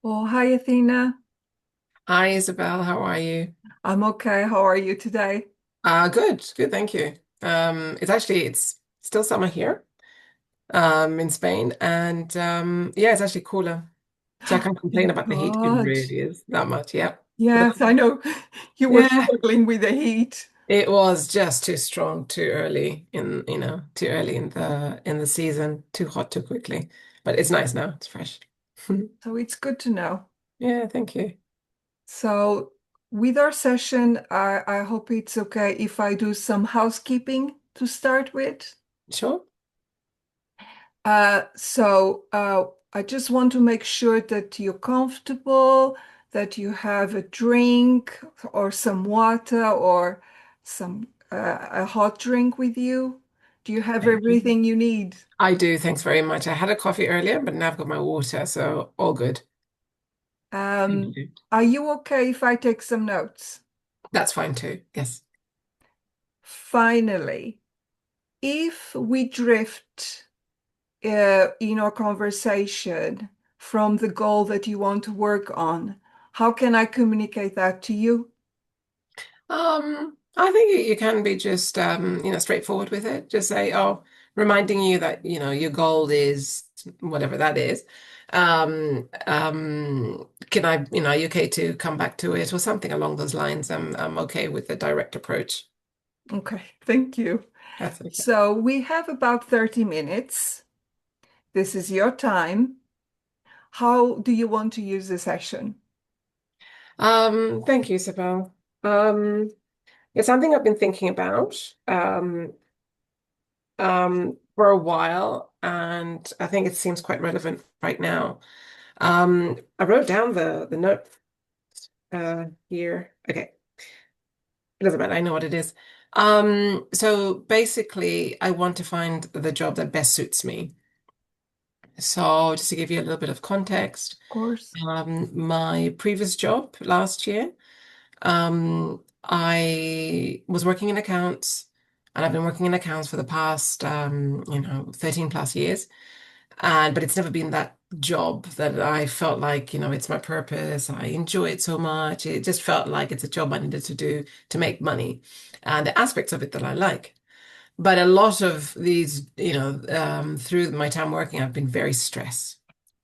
Oh, hi, Athena. Hi, Isabel. How are you? I'm okay. How are you today? Good, thank you. It's still summer here, in Spain, and yeah, it's actually cooler. So I can't complain Thank about the heat. It God. really is that much. Yeah. But Yes, I know you were yeah, struggling with the heat. it was just too strong, too early in the season, too hot too quickly. But it's nice now. It's fresh. So it's good to know. Yeah, thank you. So, with our session, I hope it's okay if I do some housekeeping to start with. Sure. I just want to make sure that you're comfortable, that you have a drink or some water or some a hot drink with you. Do you have Thank you. everything you need? I do. Thanks very much. I had a coffee earlier, but now I've got my water, so all good. Thank Um, you. are you okay if I take some notes? That's fine too. Yes. Finally, if we drift in our conversation from the goal that you want to work on, how can I communicate that to you? I think you can be just straightforward with it. Just say, oh, reminding you that, your goal is whatever that is. Can I, are you okay to come back to it or something along those lines? I'm okay with the direct approach. Okay, thank you. That's okay. So we have about 30 minutes. This is your time. How do you want to use the session? Thank you, Isabel. It's something I've been thinking about for a while, and I think it seems quite relevant right now. I wrote down the note here. Okay, it doesn't matter. I know what it is. So basically, I want to find the job that best suits me. So just to give you a little bit of context, Of course. my previous job last year, I was working in accounts, and I've been working in accounts for the past, 13 plus years. But it's never been that job that I felt like, it's my purpose. I enjoy it so much. It just felt like it's a job I needed to do to make money and the aspects of it that I like. But a lot of these, through my time working, I've been very stressed,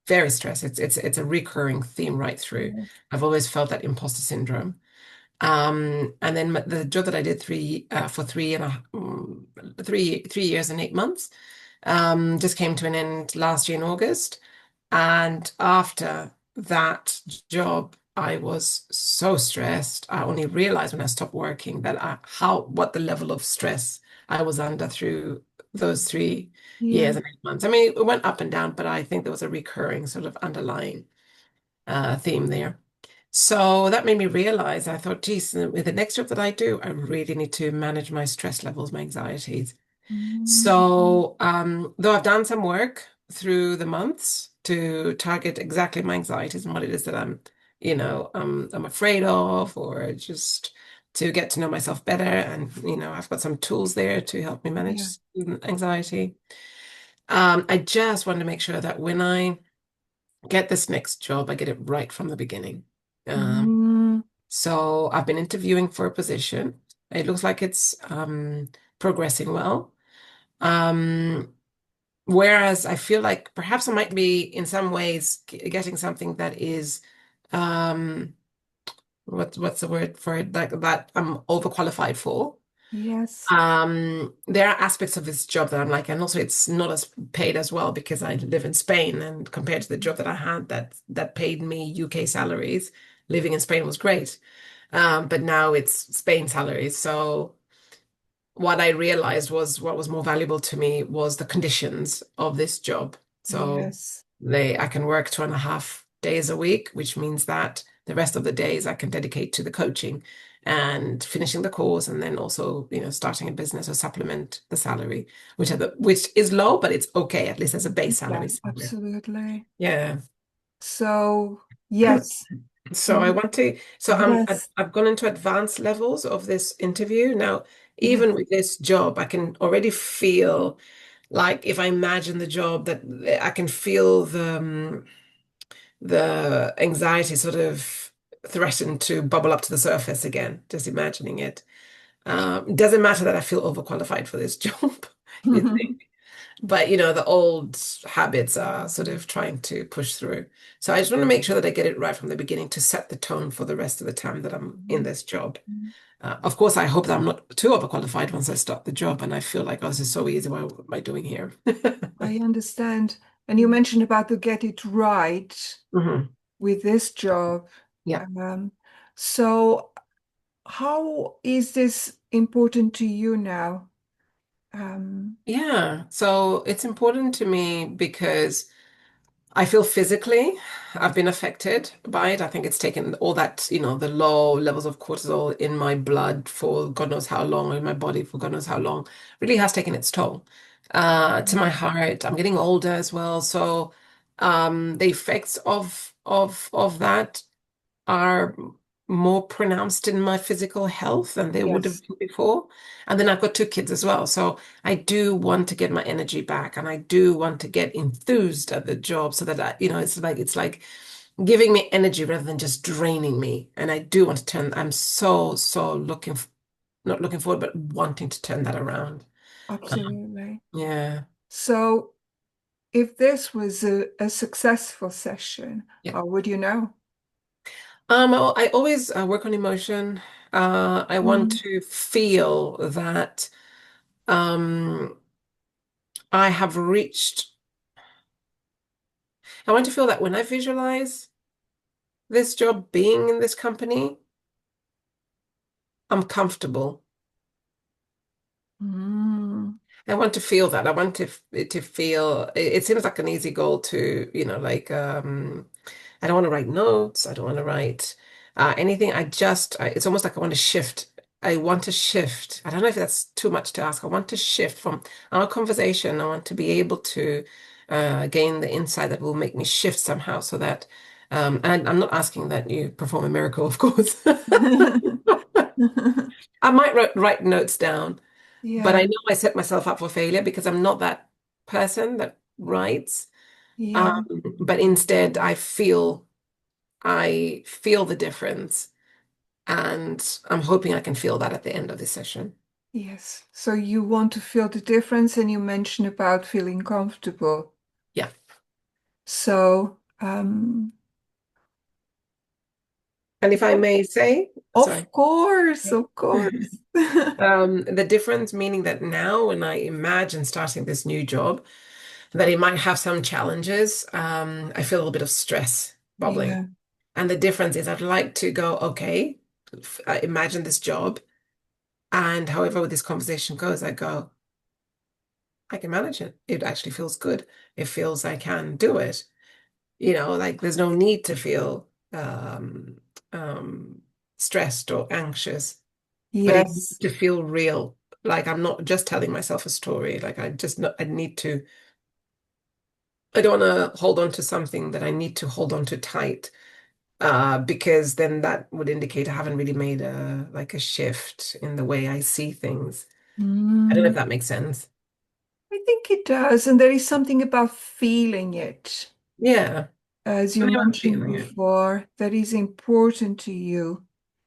very stressed. It's a recurring theme right through. Yes. I've always felt that imposter syndrome. And then the job that I did for 3 years and 8 months, just came to an end last year in August. And after that job, I was so stressed. I only realized when I stopped working that what the level of stress I was under through those 3 years Yeah. and 8 months. I mean, it went up and down, but I think there was a recurring sort of underlying theme there. So that made me realize, I thought, geez, with the next job that I do, I really need to manage my stress levels, my anxieties. Mhm. So, though I've done some work through the months to target exactly my anxieties and what it is that I'm afraid of, or just to get to know myself better. And, I've got some tools there to help me manage Yeah. anxiety. I just want to make sure that when I get this next job, I get it right from the beginning. Um, Mm, so I've been interviewing for a position. It looks like it's progressing well. Um, Whereas I feel like perhaps I might be in some ways getting something that is um what's the word for it, like that I'm overqualified for. yes. There are aspects of this job that I'm like, and also it's not as paid as well because I live in Spain, and compared to the job that I had that paid me UK salaries, living in Spain was great. But now it's Spain salaries. So what I realized was what was more valuable to me was the conditions of this job. So Yes. I can work 2.5 days a week, which means that the rest of the days I can dedicate to the coaching and finishing the course, and then also, starting a business or supplement the salary, which is low, but it's okay, at least as a base Yeah, salary somewhere. absolutely. Yeah. So, yes. So I want to, so Yes. I've gone into advanced levels of this interview. Now, Yes. even with this job, I can already feel like if I imagine the job that I can feel the anxiety sort of threatened to bubble up to the surface again, just imagining it. Doesn't matter that I feel overqualified for this job, you think. But the old habits are sort of trying to push through. So I just want to make sure that I get it right from the beginning to set the tone for the rest of the time that I'm in this job. Of course, I hope that I'm not too overqualified once I start the job and I feel like, oh, this is so easy. What am I doing here? I understand. And you mentioned about the get it right hmm with this job. Yeah. Um, so how is this important to you now? Um, Yeah. So it's important to me because I feel physically I've been affected by it. I think it's taken all that, the low levels of cortisol in my blood for God knows how long, or in my body for God knows how long, really has taken its toll. To my heart. I'm getting older as well. So the effects of that are more pronounced in my physical health than they would have yes, been before. And then I've got two kids as well. So I do want to get my energy back and I do want to get enthused at the job so that it's like giving me energy rather than just draining me. And I do want to I'm so not looking forward, but wanting to turn that around. absolutely. Yeah. So if this was a successful session, Yeah. how would you know? I always work on emotion. I want Mm, to feel that I have reached, I want to feel that when I visualize this job being in this company, I'm comfortable. mm, I want to feel that. I want to feel it seems like an easy goal to, like I don't want to write notes. I don't want to write anything. It's almost like I want to shift. I want to shift. I don't know if that's too much to ask. I want to shift from our conversation. I want to be able to gain the insight that will make me shift somehow so that, and I'm not asking that you perform a miracle, of course. I might write notes down, but yeah, I know I set myself up for failure because I'm not that person that writes. yeah, But instead, I feel the difference, and I'm hoping I can feel that at the end of this session. yes. So you want to feel the difference, and you mentioned about feeling comfortable. Yeah. So, And if I may say, sorry, of course, of course. the difference meaning that now when I imagine starting this new job, that it might have some challenges, I feel a little bit of stress bubbling. Yeah. And the difference is I'd like to go, okay, I imagine this job. And however this conversation goes, I go, I can manage it. It actually feels good. It feels I can do it. Like there's no need to feel um, stressed or anxious, but it needs Yes. to feel real. Like I'm not just telling myself a story. Like I need to, I don't want to hold on to something that I need to hold on to tight, because then that would indicate I haven't really made a shift in the way I see things. I don't know Mm, if that makes sense. I think it does. And there is something about feeling it, Yeah, as I you mean, I'm mentioned feeling it. before, that is important to you.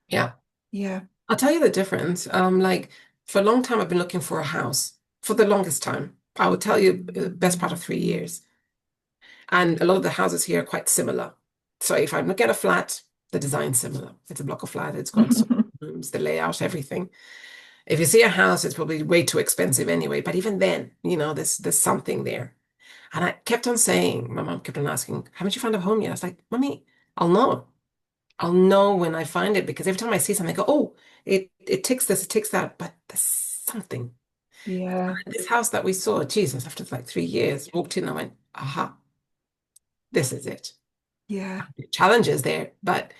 Yeah. Yeah. I'll tell you the difference. Like for a long time, I've been looking for a house for the longest time. I would tell you best part of 3 years. And a lot of the houses here are quite similar. So if I'm looking at a flat, the design's similar. It's a block of flat. It's got so many rooms, the layout, everything. If you see a house, it's probably way too expensive anyway. But even then, there's something there. And I kept on saying, my mom kept on asking, haven't you found a home yet? I was like, Mommy, I'll know. I'll know when I find it because every time I see something, I go, oh, it ticks this, it ticks that, but there's something. Yeah. This house that we saw, Jesus, after like 3 years, walked in and I went, aha, this is it. Yeah. Challenges there, but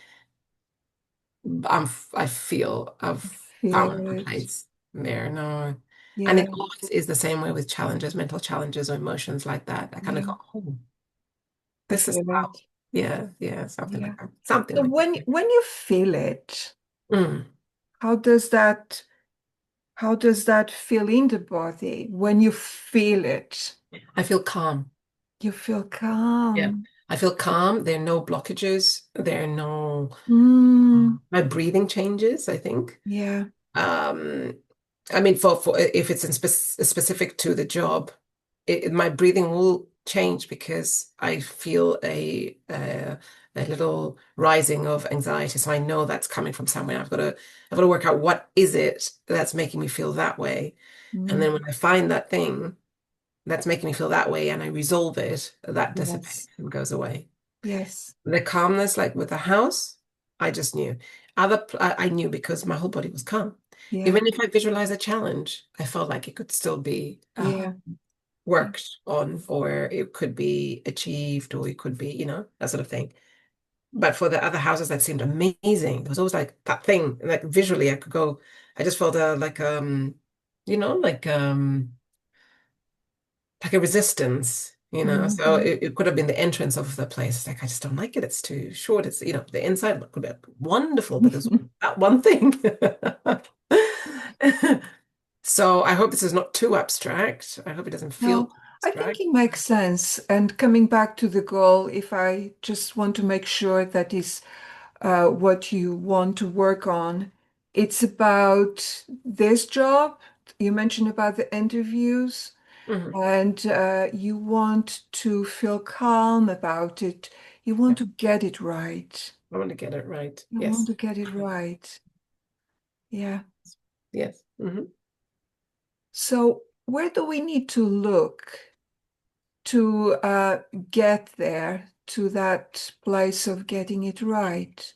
I feel I've Feel found a it. place there. No. And Yeah. it always is the same way with challenges, mental challenges or emotions like that. I kind of Yeah. go, oh, I this is feel how, it. yeah, something Yeah. like that. Something So like when you feel it, that. how does that how does that feel in the body when you feel it? I feel calm. You feel Yeah. calm. I feel calm. There are no blockages. There are no Mm, my breathing changes, I think. yeah. Um, I mean, for if it's specific to the job, my breathing will change because I feel a little rising of anxiety. So I know that's coming from somewhere. I've got to work out what is it that's making me feel that way. And then Mm, when I find that thing that's making me feel that way and I resolve it, that dissipates yes. and goes away. Yes. The calmness, like with the house, I just knew. I knew because my whole body was calm. Yeah. Even if I visualize a challenge, I felt like it could still be Yeah. worked on, or it could be achieved, or it could be, that sort of thing. But for the other houses, that seemed amazing. There was always like that thing, like visually, I could go. I just felt you know, like um, like a resistance, So Hmm. it could have been the entrance of the place. Like, I just don't like it. It's too short. It's, the inside could be wonderful, but there's that one thing. So I hope this is not too abstract. I hope it doesn't feel No, too I think abstract. it makes sense. And coming back to the goal, if I just want to make sure that is what you want to work on, it's about this job. You mentioned about the interviews, Mhm. and you want to feel calm about it. You want Yeah, to get it right. I want to get it right. You want Yes. to get it right. Yeah. Yes. So, where do we need to look to get there to that place of getting it right?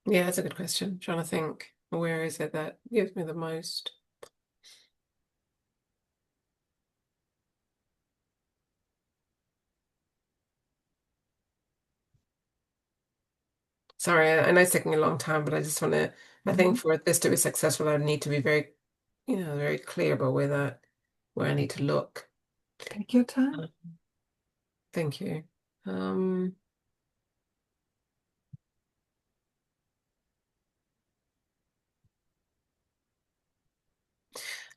Yeah, that's a good question. Trying to think, where is it that gives me the most? Sorry, I know it's taking a long time, but I just want to, I think Mhm. for this to be successful, I need to be very, very clear about where I need to look. Take your time. Uh, Thank you. Um,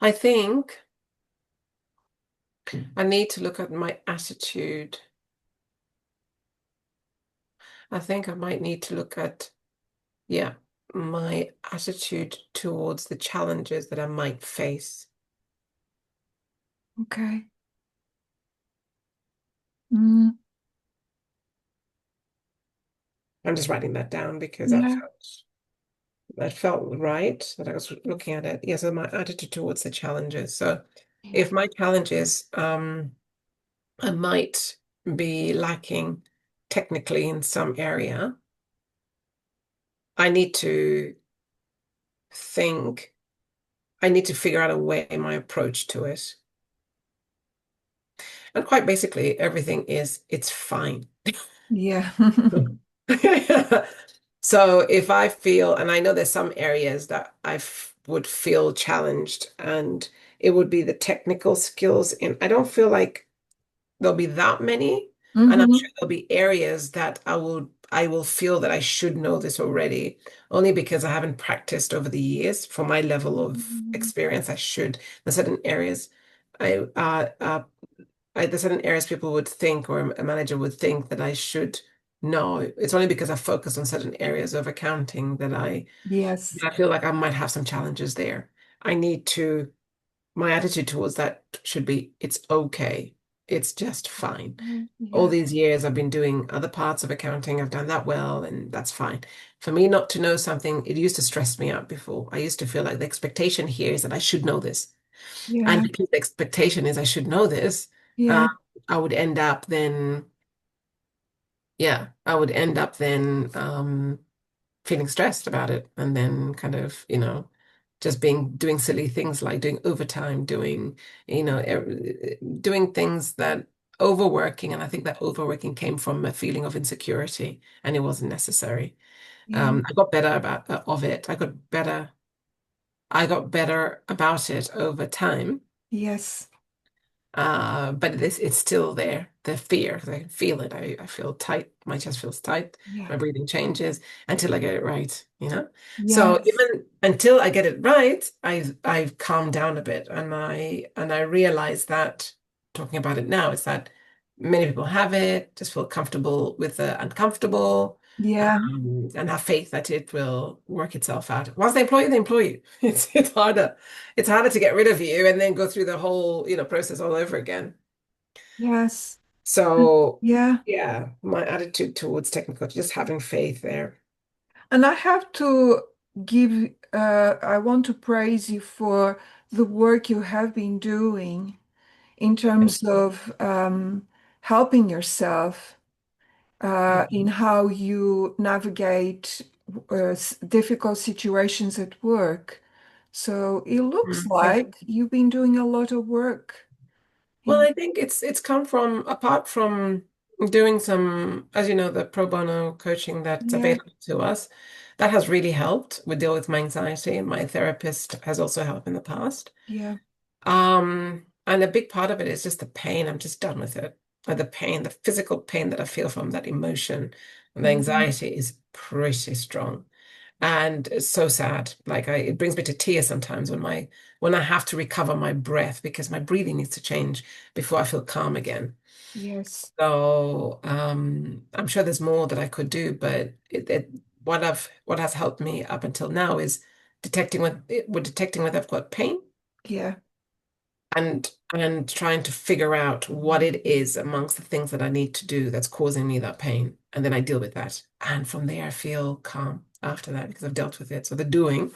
I think I need to look at my attitude. I think I might need to look at, yeah, my attitude towards the challenges that I might face. Okay. Mm, I'm just writing that down because yeah. that felt right that I was looking at it. Yeah, so my attitude towards the challenges. So Yeah. if my challenges, I might be lacking technically in some area, I need to think, I need to figure out a way, my approach to it. And quite basically, everything is, it's fine. Yeah. So if I feel, and I know there's some areas that would feel challenged, and it would be the technical skills. And I don't feel like there'll be that many. And I'm Hmm. sure there'll be areas that I will feel that I should know this already, only because I haven't practiced over the years. For my level of experience, I should. There's certain areas I there's certain areas people would think, or a manager would think, that I should know. It's only because I focus on certain areas of accounting that Yes. I feel like I might have some challenges there. I need to, my attitude towards that should be, it's okay. It's just fine. Mm, All yeah. these years I've been doing other parts of accounting. I've done that well, and that's fine. For me not to know something, it used to stress me out before. I used to feel like the expectation here is that I should know this. And Yeah. because the expectation is I should know this, uh, Yeah. I would end up then, yeah, I would end up then feeling stressed about it, and then kind of, just doing silly things like doing overtime, doing things that overworking. And I think that overworking came from a feeling of insecurity, and it wasn't necessary. Yeah. I got better about of it. I got better about it over time. Yes. But it's still there, the fear, 'cause I can feel it. I feel tight. My chest feels tight. Yeah. My breathing changes until I get it right? So Yes. even until I get it right, I've calmed down a bit, and I realize that. talking about it now is that many people have it, just feel comfortable with the uncomfortable, Yeah. and have faith that it will work itself out. Once they employ you, they employ you. It's harder. It's harder to get rid of you and then go through the whole, process all over again. Yes. So Yeah. yeah, my attitude towards technical, just having faith there. And I have to I want to praise you for the work you have been doing in Thank terms you. of helping yourself in Mhm. how you navigate difficult situations at work. So it looks Thank like you. you've been doing a lot of work Well, in, I think it's come from, apart from doing some, as you know, the pro bono coaching that's yeah, available to us, that has really helped with deal with my anxiety. My therapist has also helped in the past. yeah, And a big part of it is just the pain. I'm just done with it. Like the pain, the physical pain that I feel from that emotion and the mhm, anxiety is pretty strong. And it's so sad. Like it brings me to tears sometimes when I have to recover my breath because my breathing needs to change before I feel calm again. yes, So I'm sure there's more that I could do, but what has helped me up until now is detecting whether I've got pain yeah, and trying to figure out what it is amongst the things that I need to do that's causing me that pain. And then I deal with that. And from there I feel calm after that because I've dealt with it. So the doing.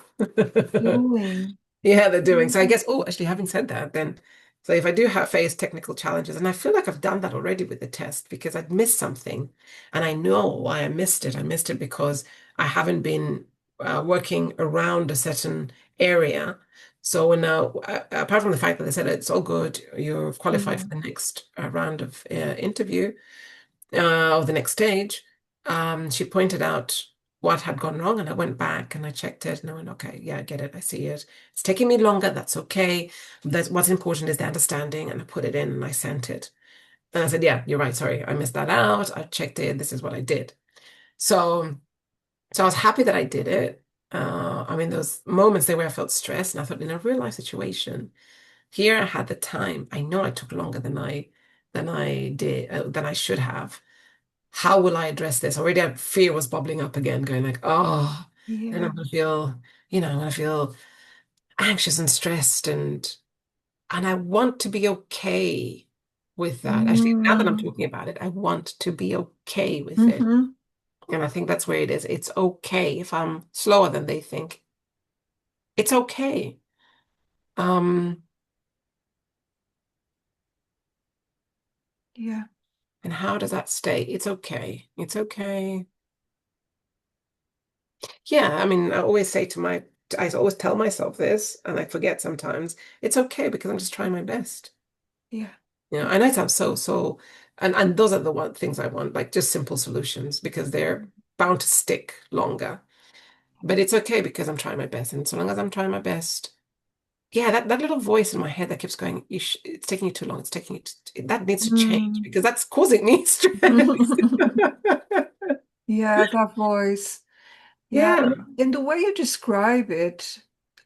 doing. Yeah, they're doing. So I guess, oh, actually, having said that, then, so if I do have face technical challenges, and I feel like I've done that already with the test because I'd missed something, and I know why I missed it. I missed it because I haven't been working around a certain area. So when apart from the fact that they said it's all good, you're qualified Yeah, for the next round of interview, or the next stage, she pointed out what had gone wrong, and I went back and I checked it, and I went, okay, yeah, I get it, I see it. It's taking me longer, that's okay. That's what's important is the understanding, and I put it in and I sent it. And I said, yeah, you're right, sorry, I missed that out. I checked it, this is what I did. So, so I was happy that I did it. I mean, those moments there where I felt stressed, and I thought, in a real life situation, here I had the time. I know I took longer than I should have. How will I address this? Already fear was bubbling up again, going like, oh, then yeah, I'm gonna feel anxious and stressed and I want to be okay with that. Actually, now that I'm mm, talking about it, I want to be okay with it. hmm, And I think that's where it is. It's okay if I'm slower than they think. It's okay. Um, yeah, and how does that stay? It's okay. It's okay. Yeah, I mean, I always tell myself this, and I forget sometimes. It's okay because I'm just trying my best. yeah, I know it sounds so, and those are the things I want, like just simple solutions because they're bound to stick longer. But it's okay because I'm trying my best, and so long as I'm trying my best, yeah, that little voice in my head that keeps going, it's taking you too long. It's taking that needs to change mm. because that's causing me stress. Yeah, that voice. Yeah, Yeah. and the way you describe it,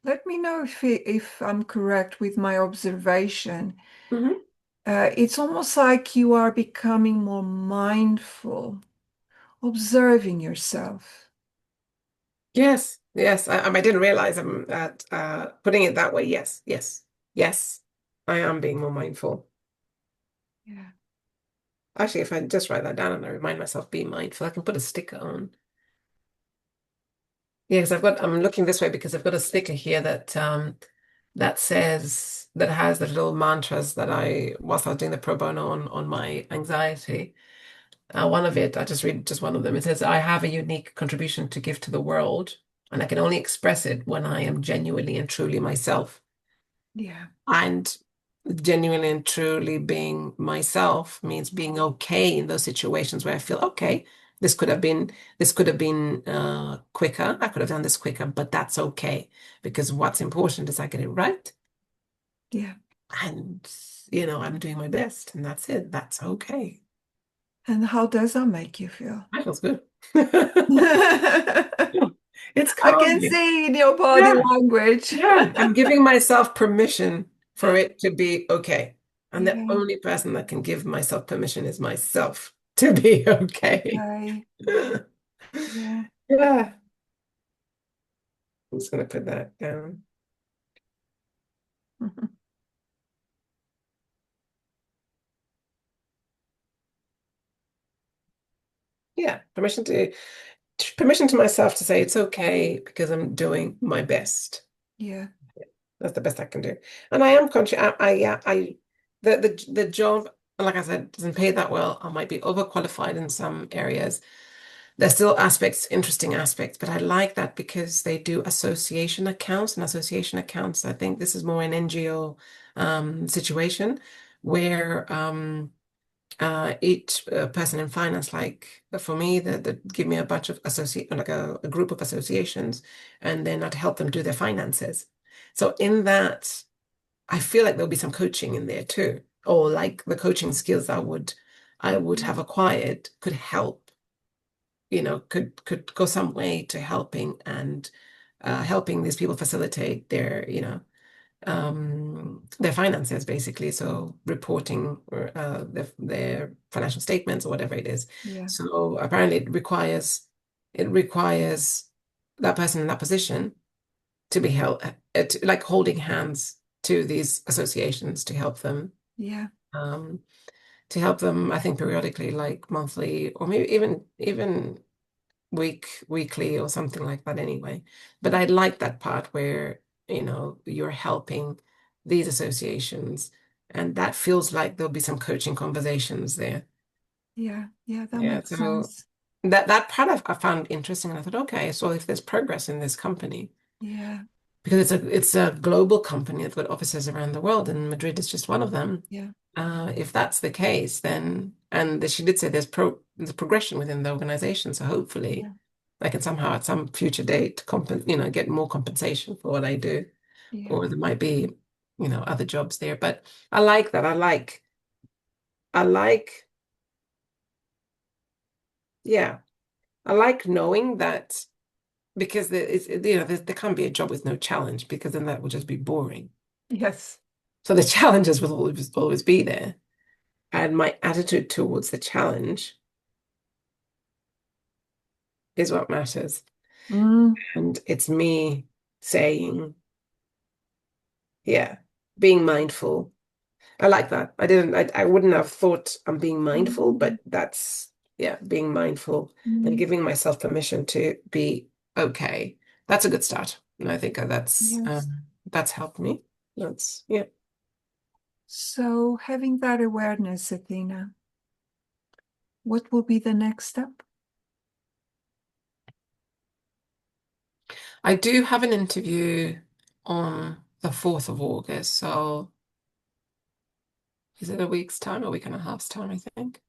let me know if I'm correct with my observation. Mhm. It's almost like you are becoming more mindful, observing yourself. Yes, yes. I didn't realize I'm at putting it that way. Yes, yes, yes. I am being more mindful. Yeah. Actually, if I just write that down and I remind myself, be mindful, I can put a sticker on. Yeah, because I'm looking this way because I've got a sticker here that has the little mantras that whilst I was doing the pro bono on my anxiety. One of it, I just read just one of them. It says, I have a unique contribution to give to the world, and I can only express it when I am genuinely and truly myself. Yeah. And genuinely and truly being myself means being okay in those situations where I feel, okay, this could have been quicker. I could have done this quicker, but that's okay because what's important is I get it right. Yeah. And, I'm doing my best, and that's it. That's okay. And how does that make you feel? That feels good. I It's can calming. see in your body Yeah. language. Yeah. I'm giving myself permission for Yeah. it to be okay. And the Yeah. only person that can give myself permission is myself to be okay. Okay. Yeah. Yeah, I'm just gonna put that down. Yeah, permission to myself to say it's okay because I'm doing my best. Yeah. That's the best I can do. And I am conscious. Yeah, the job, like I said, doesn't pay that well. I might be overqualified in some areas. There's still aspects, interesting aspects, but I like that because they do association accounts, and association accounts, I think this is more an NGO situation where each person in finance, like for me, that give me a bunch of associate, like a group of associations, and then I'd help them do their finances. So in that, I feel like there'll be some coaching in there too, or like the coaching skills I would have acquired could help, could go some way to helping and helping these people facilitate their finances basically. So reporting or their financial statements or whatever it is. Yeah. So apparently it requires that person in that position to be held, like holding hands to these associations Yeah. um, to help them, I think periodically, like monthly or maybe even weekly or something like that anyway. But I like that part where, you're helping these associations and that feels like there'll be some coaching conversations there. Yeah. Yeah. That Yeah, makes so sense. that part I found interesting and I thought, okay, so if there's progress in this company, Yeah. because it's a global company, they've got offices around the world and Madrid is just one of them. Yeah. If that's the case, then and she did say there's progression within the organization, so hopefully Yeah. I can somehow at some future date get more compensation for what I do, Yeah. or there might be, other jobs there. But I like that. I like, yeah, I like knowing that because there can't be a job with no challenge because then that would just be boring. Yes. So the challenges will always be there. And my attitude towards the challenge is what matters. Mm. And it's me saying, yeah, being mindful. I like that. I wouldn't have thought I'm being mindful, but that's, yeah, being mindful and Mm. giving myself permission to be okay. That's a good start. And I think Yes. that's helped me. Yeah. So having that awareness, Athena, what will be the next step? I do have an interview on the 4th of August. So is it a week's time, a week and a half's time, I think?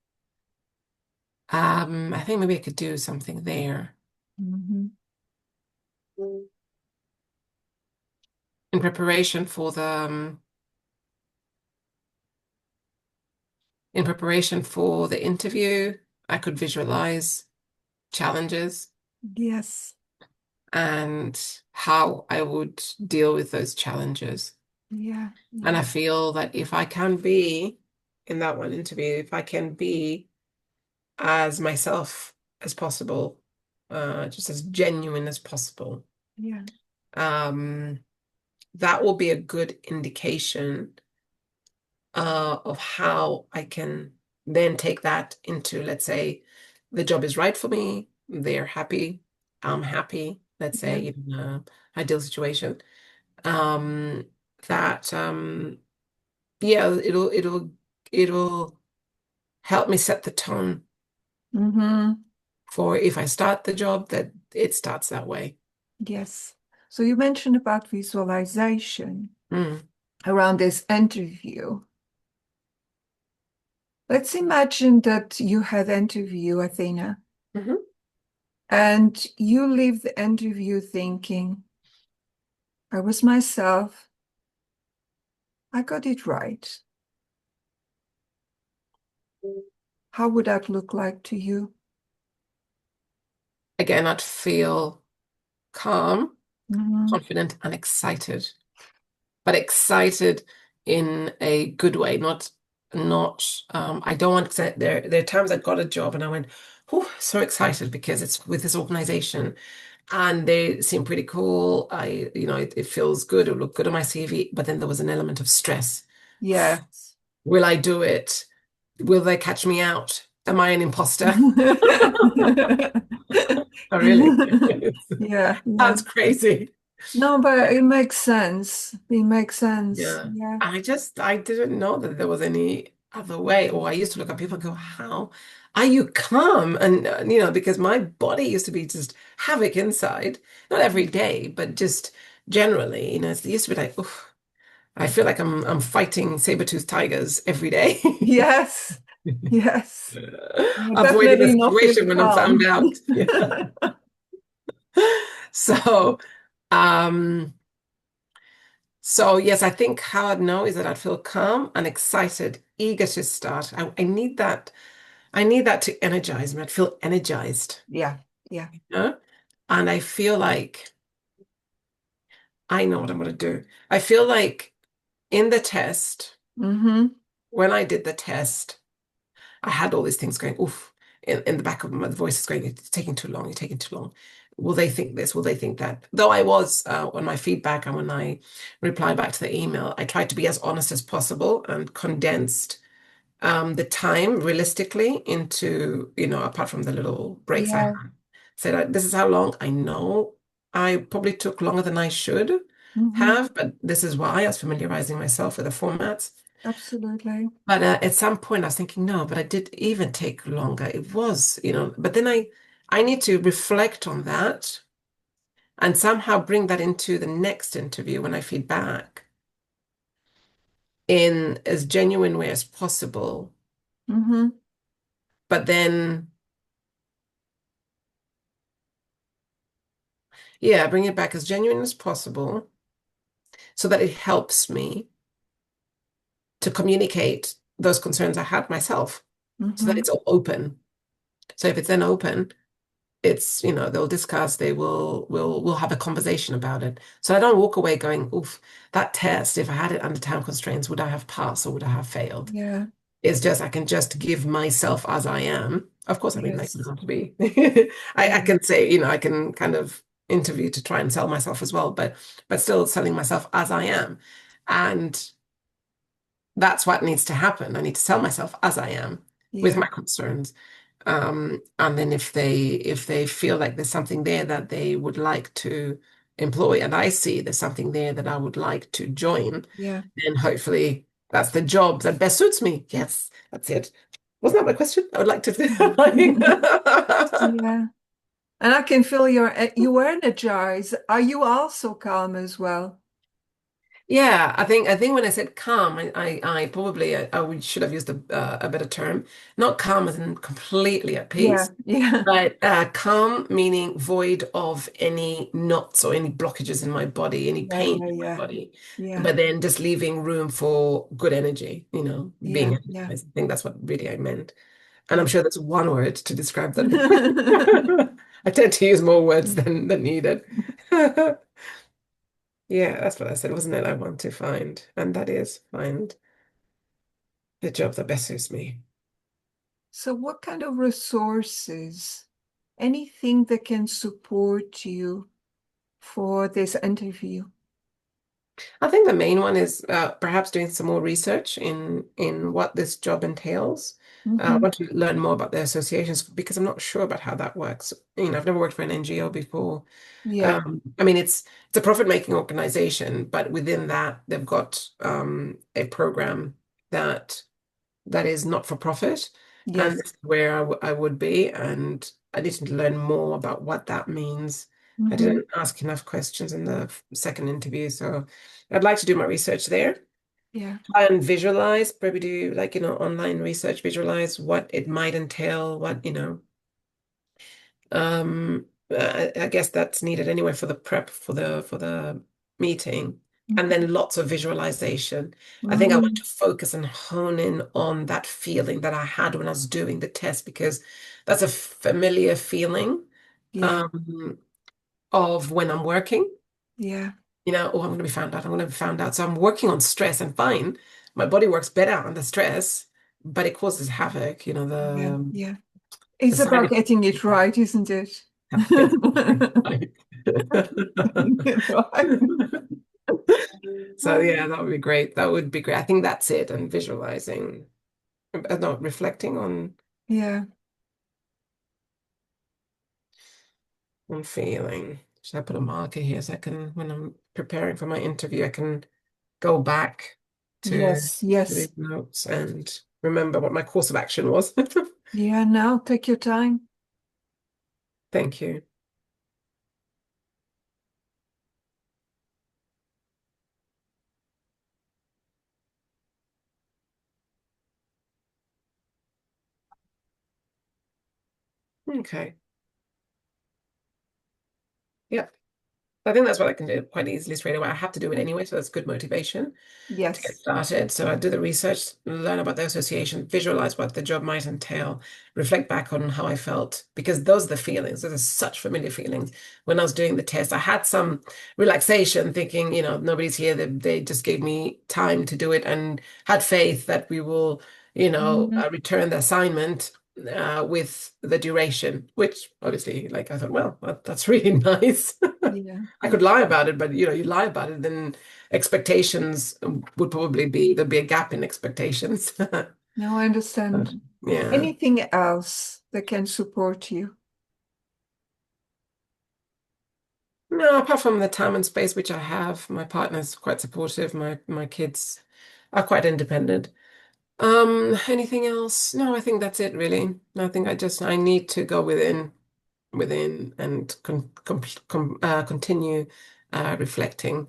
I think maybe I could do something there Hmm. in preparation for the interview. I could visualize challenges Yes. and how I would deal with those challenges. Yeah. And Yeah. I feel that if I can be in that one interview, if I can be as myself as possible, just as genuine as possible, Yeah. um, that will be a good indication of how I can then take that into, let's say, the job is right for me, they're happy, I'm happy, let's say, Yeah. in an ideal situation. Um, that yeah, it'll help me set the tone Hmm. for if I start the job that it starts that way. Yes. So you mentioned about visualization Mm. around this interview. Let's imagine that you had interview, Athena, Hmm. and you leave the interview thinking, I was myself, I got it right. How would that look like to you? Again, I'd feel calm, Hmm. confident, and excited, but excited in a good way, not I don't want to say there are times I got a job and I went, oh, so excited because it's with this organization and they seem pretty cool. It feels good, it look good on my CV, but then there was an element of stress. Yes. Will I do it? Will they catch me out? Am I an imposter? Oh, really? Yeah, yeah. Sounds crazy. No, but it makes sense. It makes sense. Yeah. Yeah. I didn't know that there was any other way. Or I used to look at people and go, how are you calm? And, because my body used to be just havoc inside, not every day, but just generally, it used to be like, oof, I feel like I'm fighting saber-toothed tigers every day. Yes. Yes. You're Avoiding a definitely not situation feeling when I'm found calm. out. Yeah. So, um, so yes, I think how I'd know is that I'd feel calm and excited, eager to start. I need that. I need that to energize me. I'd feel energized, Yeah. Yeah. you know? And I feel like I know what I'm going to do. I feel like in the test, Mm-hmm. when I did the test, I had all these things going, oof, in the back of my voice is going, it's taking too long, you're taking too long. Will they think this? Will they think that? Though I was, on my feedback and when I replied back to the email, I tried to be as honest as possible and condensed the time realistically into, apart from the little breaks I Yeah. had. Said, this is how long I know I probably took longer than I should Mm-hmm. have, but this is why I was familiarizing myself with the formats. Absolutely. But at some point, I was thinking, no, but I did even take longer. It was, but then I need to reflect on that and somehow bring that into the next interview when I feed back in as genuine way as possible. Mm-hmm. But then, yeah, bring it back as genuine as possible so that it helps me to communicate those concerns I had myself so that Mm-hmm. it's all open. So if it's then open, it's they'll discuss, we'll have a conversation about it, so I don't walk away going, oof, that test, if I had it under time constraints, would I have passed or would I have failed? Yeah. It's just I can just give myself as I am. Of course, I mean, like, Yes. not to be I Yeah. can say, I can kind of interview to try and sell myself as well, but still selling myself as I am. And that's what needs to happen. I need to sell myself as I am with Yeah. my concerns. And then if they feel like there's something there that they would like to employ, and I see there's something there that I would like to join, Yeah. then hopefully that's the job that best suits me. Yes, that's it. Wasn't that my question? I would like to. Yeah. And I can feel you were energized. Are you also calm as well? Yeah, I think when I said calm, I probably should have used a better term. Not calm as in completely at Yeah. peace, Yeah. but calm meaning void of any knots or any blockages in my body, any Yeah. pain Yeah. in my Yeah. body. Yeah. But then just leaving room for good energy, being Yeah. Yeah. energized. I think that's what really I meant. And I'm Yeah. sure that's one word to describe that. I tend to use more words than needed. Yeah, that's what I said, wasn't it? I want to find, and that is find the job that best suits me. So what kind of resources, anything that can support you for this interview? I think the main one is perhaps doing some more research in what this job entails. I Hmm. want to learn more about the associations because I'm not sure about how that works. I've never worked for an NGO before. Yeah. I mean, it's a profit-making organization, but within that, they've got a program that that is not for profit, and Yes. this is where I would be, and I need to learn more about what that means. I Hmm. didn't ask enough questions in the second interview, so I'd like to do my research there. Yeah. Try and visualize, maybe do like, online research, visualize what it might entail, I guess that's needed anyway for the prep for the meeting. And Hmm. then lots of visualization. I think I want Hmm. to focus and hone in on that feeling that I had when I was doing the test because that's a familiar feeling Yeah. um, of when I'm working. Yeah. oh, I'm going to be found out. I'm going to be found out. So I'm working on stress and fine. My body works better under stress, but it causes havoc. Yeah, yeah. The It's side about effects getting it right, isn't it? have to get right. Right. So yeah, that would be great. That would be great. I think that's it. And visualizing, not reflecting Yeah, on feeling. Should I put a marker here so I can, when I'm preparing for my interview, I can go back to yes, yes. these notes and remember what my course of action was. Yeah, now take your time. Thank you. Okay. Yep. I think that's what I can do quite easily straight away. I have to do it anyway, so that's good motivation to get Yes. started. So I do the research, learn about the association, visualize what the job might entail, reflect back on how I felt, because those are the feelings. Those are such familiar feelings. When I was doing the test, I had some relaxation, thinking, nobody's here. They just gave me time to do it and had faith that we will, Mhm. return the assignment with the duration, which obviously, like I thought, well, that's really nice. Yeah, I yeah. could lie about it, but you lie about it, then expectations would probably there'd be a gap in expectations. Now I understand. Yeah. Anything else that can support you? No, apart from the time and space which I have, my partner's quite supportive. My kids are quite independent. Anything else? No, I think that's it really. I think I need to go within and continue reflecting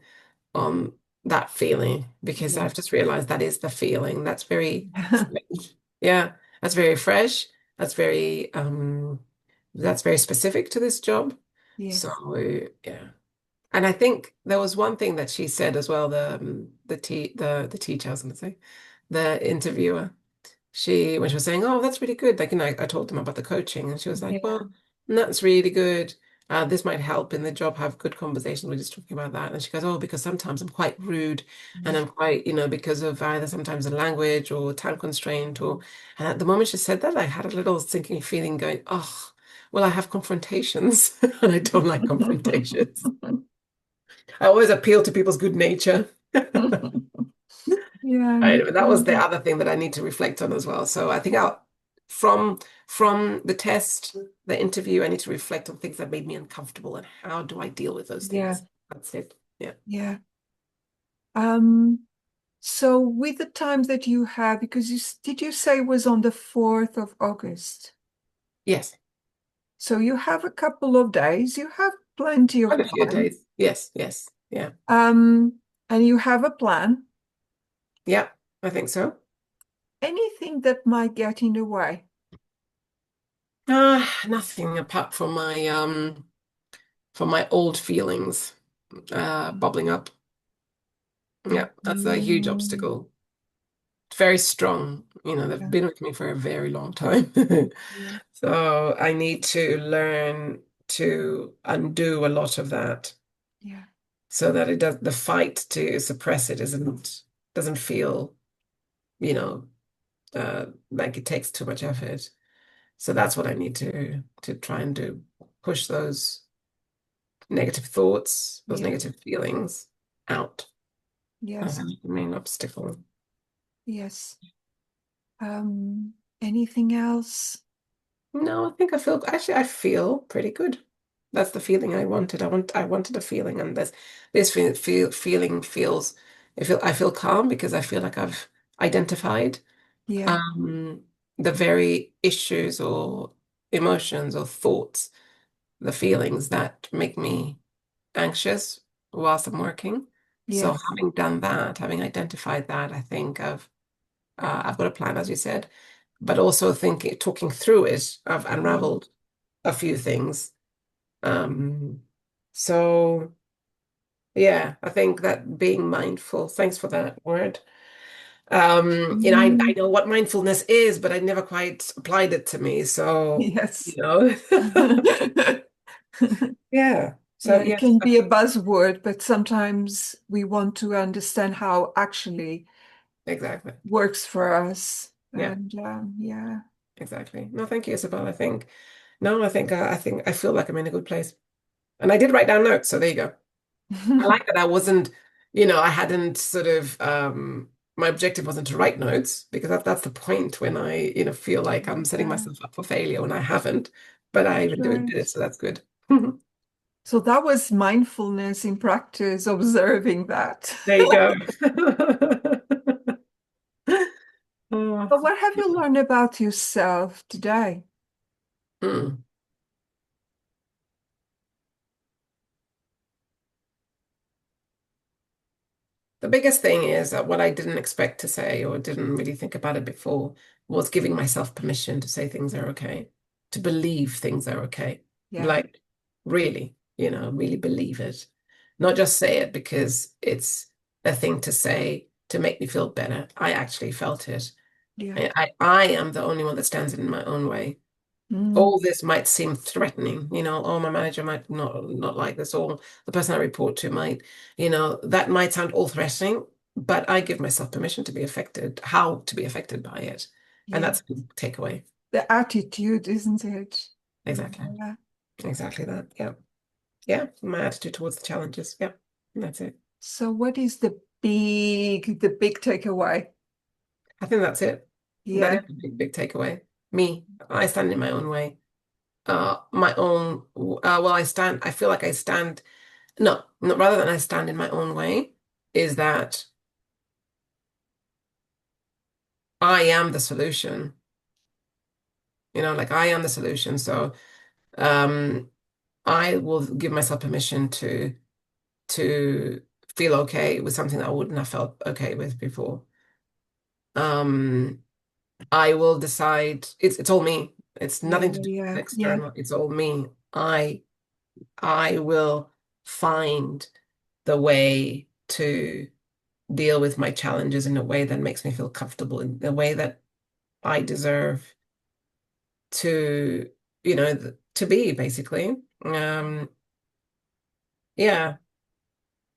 on that feeling because Yeah. I've just realized that is the feeling. That's very fresh. Yeah, that's very fresh. That's very specific to this job. So Yes. yeah. And I think there was one thing that she said as well, the teacher, I was gonna say, the interviewer. When she was saying, "Oh, that's really good," like, I told them about the coaching, and she was like, Yeah. "Well, that's really good. This might help in the job. Have good conversations. We're just talking about that." And she goes, "Oh, because sometimes I'm quite rude, and I'm quite, because of either sometimes the language or time constraint, or." And at the moment she said that, I had a little sinking feeling, going, "Oh, well, I have confrontations, and I don't like confrontations. I always appeal to people's good nature." Yeah, Right. But that was the understandable. other thing that I need to reflect on as well. So I think from from the test, the interview, I need to reflect on things that made me uncomfortable and how do I deal with those Yeah, things. That's it. Yeah. yeah. Um, so with the time that you have, because did you say it was on the 4th of August? Yes. So you have a couple of days, you have plenty Quite of a few time. days. Yes. Yes. Yeah. And you have a plan. Yeah. I think so. Anything that might get in the way. Nothing apart from my old feelings bubbling up. Yeah, that's a huge Mm, obstacle. Very strong. They've yeah, been with me for a very long time. yeah, So I need to learn to undo a lot of that yeah, so that the fight to suppress it doesn't feel, you know, like it takes too much effort. So that's what I need to try and do. Push those negative thoughts, those yeah, negative feelings out as yes, a main obstacle. yes. Anything else? No, I feel pretty good. That's the feeling I wanted. I wanted a feeling, and this feeling feels I feel calm because I feel like I've identified Yeah, um the very issues or emotions or thoughts, the feelings that make me anxious whilst I'm working. So yes, having done that, having identified that, I think I've got a plan, as you said, but also talking through it, I've yeah, unraveled a few things. Um, so yeah, I think that being mindful, thanks for that word. I mm, know what mindfulness is, but I never quite applied it to me. So, yes. yeah. So Yeah, it yes, can be a buzzword, but sometimes we want to understand how actually exactly. works for us. Yeah, And yeah. exactly. No, thank you, Isabel. I think no, I think I feel like I'm in a good place. And I did write down notes, so there you go. I like that I wasn't, I hadn't sort of my objective wasn't to write notes because that's the point when I, feel like I'm setting Yeah, myself up for failure when I haven't. But I that's even did it, right. so that's good. So that was mindfulness in practice, observing that. There you go. Oh, But what have you learned about yourself today? mm. The biggest thing is that what I didn't expect to say or didn't really think about it before was giving myself permission to say things are okay, to believe things are okay. Yeah, Like, really, really believe it. Not just say it because it's a thing to say to make me feel better. I actually felt it. yeah. I am the only one that stands in my own way. Mm, All this might seem threatening, oh, my manager might not like this, or the person I report to might, that might sound all threatening, but I give myself permission to be affected, how to be affected by it. And yeah. that's a big takeaway. The attitude, isn't it? Exactly. Yeah. Exactly that. Yeah. Yeah. My attitude towards the challenges. Yeah. That's it. So what is the big takeaway? I think that's it. That Yeah, is a big, big takeaway. Me, I stand in my own way. My own, I feel like I stand. No, no, rather than I stand in my own way, is that I am the solution. Like I am the solution. So um I will give myself permission to feel okay with something that I wouldn't have felt okay with before. Um I will decide it's all me. It's yeah, nothing to do yeah, with yeah, external. It's all me. I will find the way to deal with my challenges in a way that makes me feel comfortable, in a way that I deserve to, to be basically. Yeah.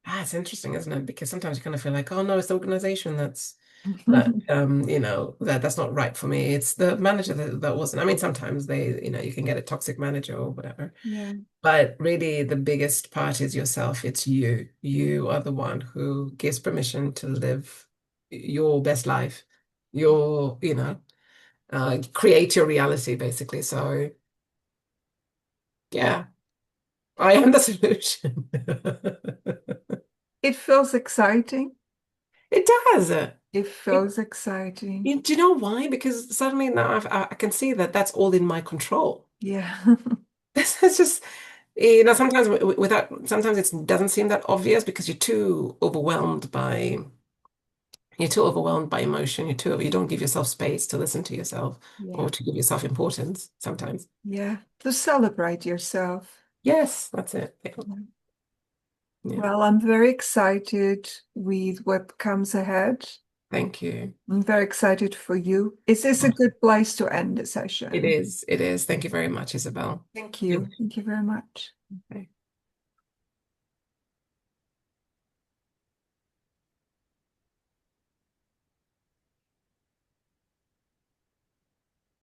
It's interesting, isn't it? Because sometimes you kind of feel like, oh no, it's the organization that's not right for me. It's the manager that wasn't. I mean, sometimes you can get a toxic manager or whatever. yeah, But really, the biggest part is yourself. It's you. You are the one who gives permission to live your best life. Create your reality, basically. So, yeah, I am the solution. It feels exciting. It does. It feels exciting. Do you know why? Because suddenly now I can see that that's all in my control. Yeah, It's just, sometimes without, sometimes it doesn't seem that obvious because you're too overwhelmed by emotion. You don't give yourself space to listen to yourself yeah, or to give yourself importance sometimes. yeah. To celebrate yourself. Yes, that's it. Yeah. Yeah. Yeah. Well, I'm very excited with what comes ahead. Thank you. I'm very excited for you. Is this a good place to end the It session? is. It is. Thank you very much, Isabel. Thank You- you. Thank you very much. Okay.